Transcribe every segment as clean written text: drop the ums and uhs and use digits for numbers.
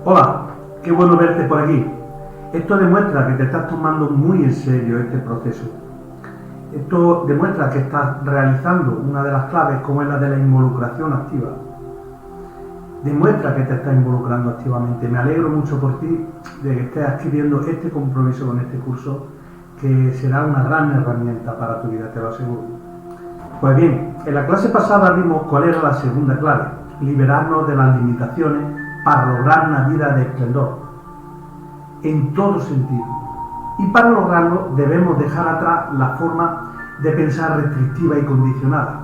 Hola, qué bueno verte por aquí. Esto demuestra que te estás tomando muy en serio este proceso. Esto demuestra que estás realizando una de las claves, como es la de la involucración activa. Demuestra que te estás involucrando activamente. Me alegro mucho por ti de que estés adquiriendo este compromiso con este curso, que será una gran herramienta para tu vida, te lo aseguro. Pues bien, en la clase pasada vimos cuál era la segunda clave: liberarnos de las limitaciones para lograr una vida de esplendor, en todo sentido. Y para lograrlo debemos dejar atrás la forma de pensar restrictiva y condicionada.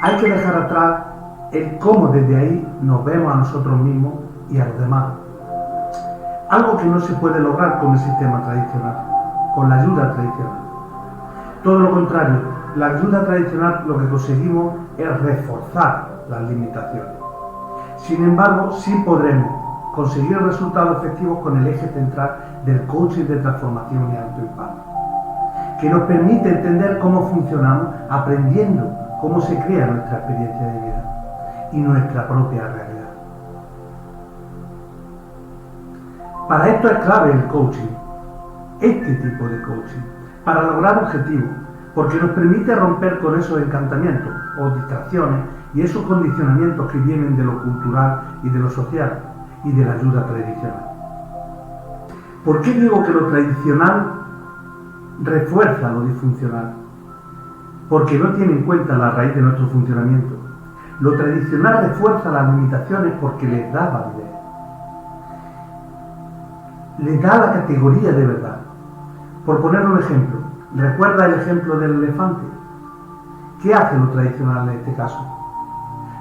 Hay que dejar atrás el cómo desde ahí nos vemos a nosotros mismos y a los demás. Algo que no se puede lograr con el sistema tradicional, con la ayuda tradicional. Todo lo contrario, la ayuda tradicional lo que conseguimos es reforzar las limitaciones. Sin embargo, sí podremos conseguir resultados efectivos con el eje central del coaching de transformación y alto impacto, que nos permite entender cómo funcionamos, aprendiendo cómo se crea nuestra experiencia de vida y nuestra propia realidad. Para esto es clave el coaching, este tipo de coaching, para lograr objetivos, porque nos permite romper con esos encantamientos o distracciones y esos condicionamientos que vienen de lo cultural y de lo social y de la ayuda tradicional. ¿Por qué digo que lo tradicional refuerza lo disfuncional? Porque no tiene en cuenta la raíz de nuestro funcionamiento. Lo tradicional refuerza las limitaciones porque les da validez. Les da la categoría de verdad. Por poner un ejemplo, ¿recuerda el ejemplo del elefante? ¿Qué hace lo tradicional en este caso?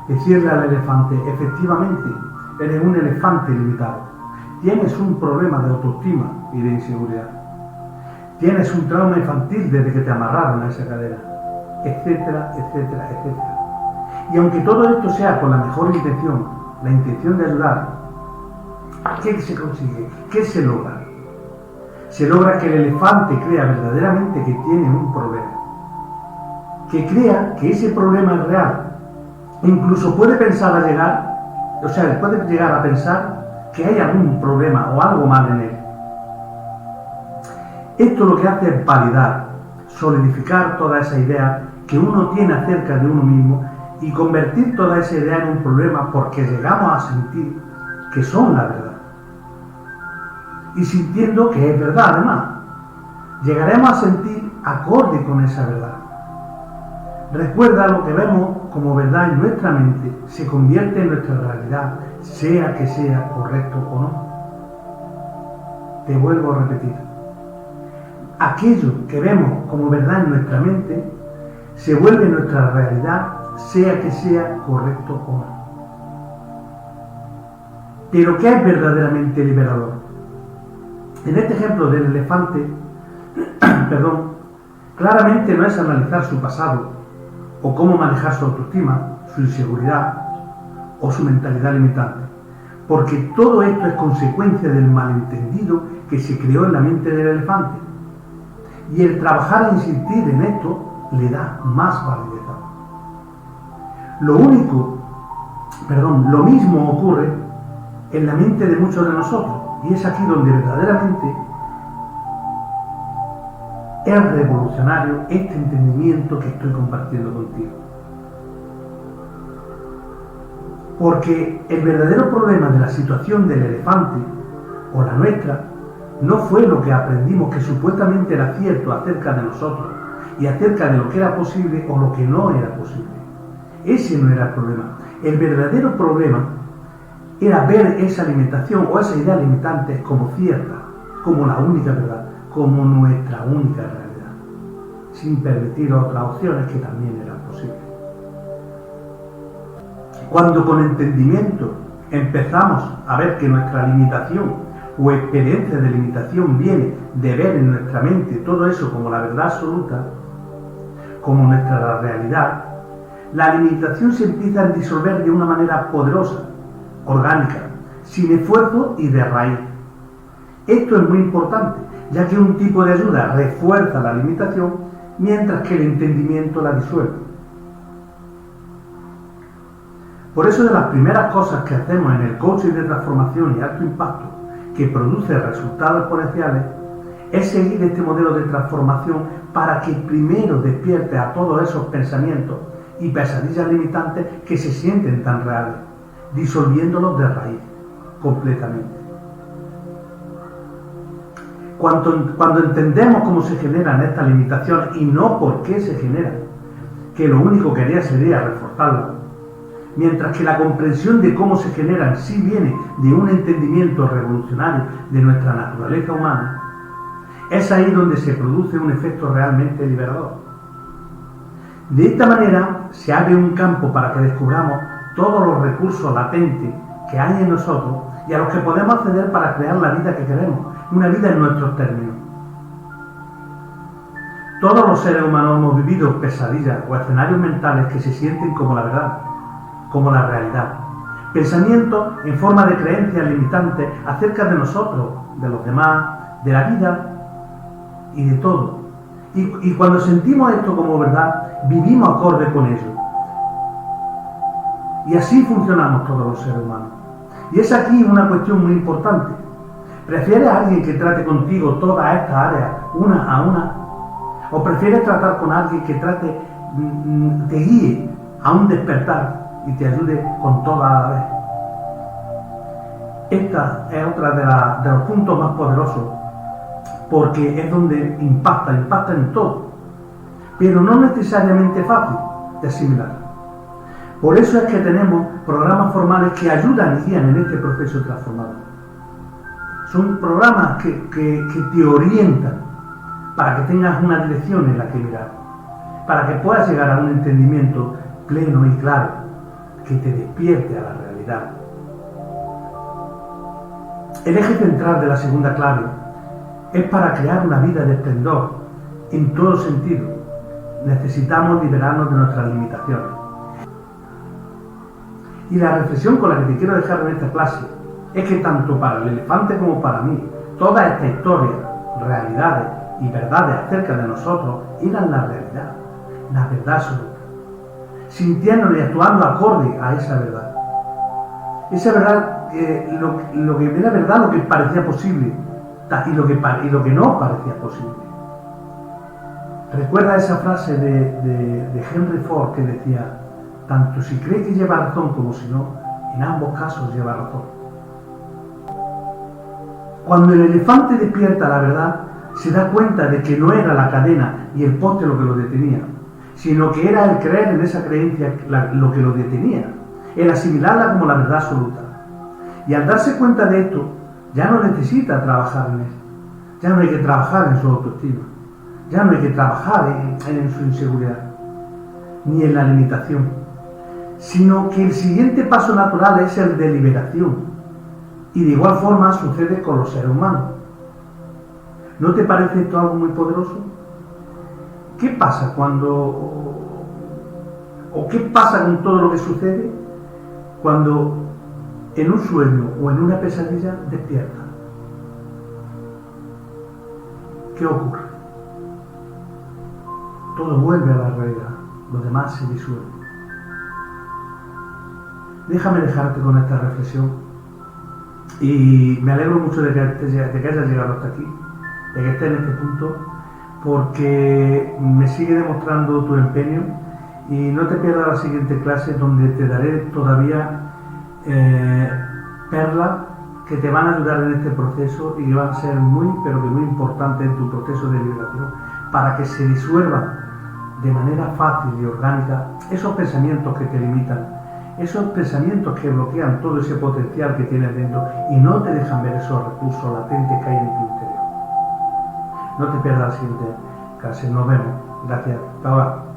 Decirle al elefante: efectivamente, eres un elefante limitado. Tienes un problema de autoestima y de inseguridad. Tienes un trauma infantil desde que te amarraron a esa cadena, etcétera, etcétera, etcétera. Y aunque todo esto sea con la mejor intención, la intención de ayudar, ¿qué se consigue? ¿Qué se logra? Se logra que el elefante crea verdaderamente que tiene un problema, que crea que ese problema es real. Incluso puede puede llegar a pensar que hay algún problema o algo mal en él. Esto lo que hace es validar, solidificar toda esa idea que uno tiene acerca de uno mismo y convertir toda esa idea en un problema, porque llegamos a sentir que son la verdad. Y sintiendo que es verdad, además, llegaremos a sentir acorde con esa verdad. Recuerda, lo que vemos como verdad en nuestra mente se convierte en nuestra realidad, sea que sea correcto o no. Te vuelvo a repetir. Aquello que vemos como verdad en nuestra mente se vuelve nuestra realidad, sea que sea correcto o no. Pero ¿qué es verdaderamente liberador? En este ejemplo del elefante, claramente no es analizar su pasado o cómo manejar su autoestima, su inseguridad o su mentalidad limitante, porque todo esto es consecuencia del malentendido que se creó en la mente del elefante, y el trabajar e insistir en esto le da más validez. Lo mismo ocurre en la mente de muchos de nosotros, y es aquí donde verdaderamente es revolucionario este entendimiento que estoy compartiendo contigo. Porque el verdadero problema de la situación del elefante, o la nuestra, no fue lo que aprendimos que supuestamente era cierto acerca de nosotros y acerca de lo que era posible o lo que no era posible. Ese no era el problema. El verdadero problema era ver esa limitación o esa idea limitante como cierta, como la única verdad, como nuestra única realidad, sin permitir otras opciones que también eran posibles. Cuando con entendimiento empezamos a ver que nuestra limitación o experiencia de limitación viene de ver en nuestra mente todo eso como la verdad absoluta, como nuestra realidad, la limitación se empieza a disolver de una manera poderosa, orgánica, sin esfuerzo y de raíz. Esto es muy importante, ya que un tipo de ayuda refuerza la limitación, mientras que el entendimiento la disuelve. Por eso, de las primeras cosas que hacemos en el coaching de transformación y alto impacto, que produce resultados exponenciales, es seguir este modelo de transformación para que primero despierte a todos esos pensamientos y pesadillas limitantes que se sienten tan reales, disolviéndolos de raíz, completamente. Cuando entendemos cómo se generan estas limitaciones y no por qué se generan, que lo único que haría sería reforzarlas, mientras que la comprensión de cómo se generan sí viene de un entendimiento revolucionario de nuestra naturaleza humana, es ahí donde se produce un efecto realmente liberador. De esta manera se abre un campo para que descubramos todos los recursos latentes que hay en nosotros y a los que podemos acceder para crear la vida que queremos, una vida en nuestros términos. Todos los seres humanos hemos vivido pesadillas o escenarios mentales que se sienten como la verdad, como la realidad. Pensamientos en forma de creencias limitantes acerca de nosotros, de los demás, de la vida y de todo. Y cuando sentimos esto como verdad, vivimos acorde con ello. Y así funcionamos todos los seres humanos. Y es aquí una cuestión muy importante. ¿Prefieres a alguien que trate contigo todas estas áreas una a una? ¿O prefieres tratar con alguien que te guíe a un despertar y te ayude con todas a la vez? Esta es otra de los puntos más poderosos, porque es donde impacta en todo, pero no necesariamente fácil de asimilar. Por eso es que tenemos programas formales que ayudan y guían en este proceso transformador. Son programas que te orientan para que tengas una dirección en la que mirar, para que puedas llegar a un entendimiento pleno y claro que te despierte a la realidad. El eje central de la segunda clave es para crear una vida de esplendor en todo sentido. Necesitamos liberarnos de nuestras limitaciones. Y la reflexión con la que te quiero dejar en esta clase es que tanto para el elefante como para mí, todas estas historias, realidades y verdades acerca de nosotros eran la realidad absoluta, sintiéndonos y actuando acorde a esa verdad. Esa verdad, lo que era verdad, lo que parecía posible y lo que no parecía posible. Recuerda esa frase de Henry Ford que decía: tanto si cree que lleva razón como si no, en ambos casos lleva razón. Cuando el elefante despierta la verdad, se da cuenta de que no era la cadena y el poste lo que lo detenía, sino que era el creer en esa creencia lo que lo detenía, el asimilarla como la verdad absoluta. Y al darse cuenta de esto, ya no necesita trabajar en eso, ya no hay que trabajar en su autoestima, ya no hay que trabajar en su inseguridad, ni en la limitación, sino que el siguiente paso natural es el de liberación. Y de igual forma sucede con los seres humanos. ¿No te parece esto algo muy poderoso? ¿Qué pasa qué pasa con todo lo que sucede cuando en un sueño o en una pesadilla despierta? ¿Qué ocurre? Todo vuelve a la realidad, lo demás se disuelve. Déjame dejarte con esta reflexión y me alegro mucho de que hayas llegado hasta aquí, de que estés en este punto, porque me sigue demostrando tu empeño. Y no te pierdas la siguiente clase, donde te daré todavía perlas que te van a ayudar en este proceso y que van a ser muy, pero que muy importantes en tu proceso de liberación, para que se disuelvan de manera fácil y orgánica esos pensamientos que te limitan, esos pensamientos que bloquean todo ese potencial que tienes dentro y no te dejan ver esos recursos latentes que hay en tu interior. No te pierdas la siguiente clase, nos vemos. Gracias. Hasta ahora.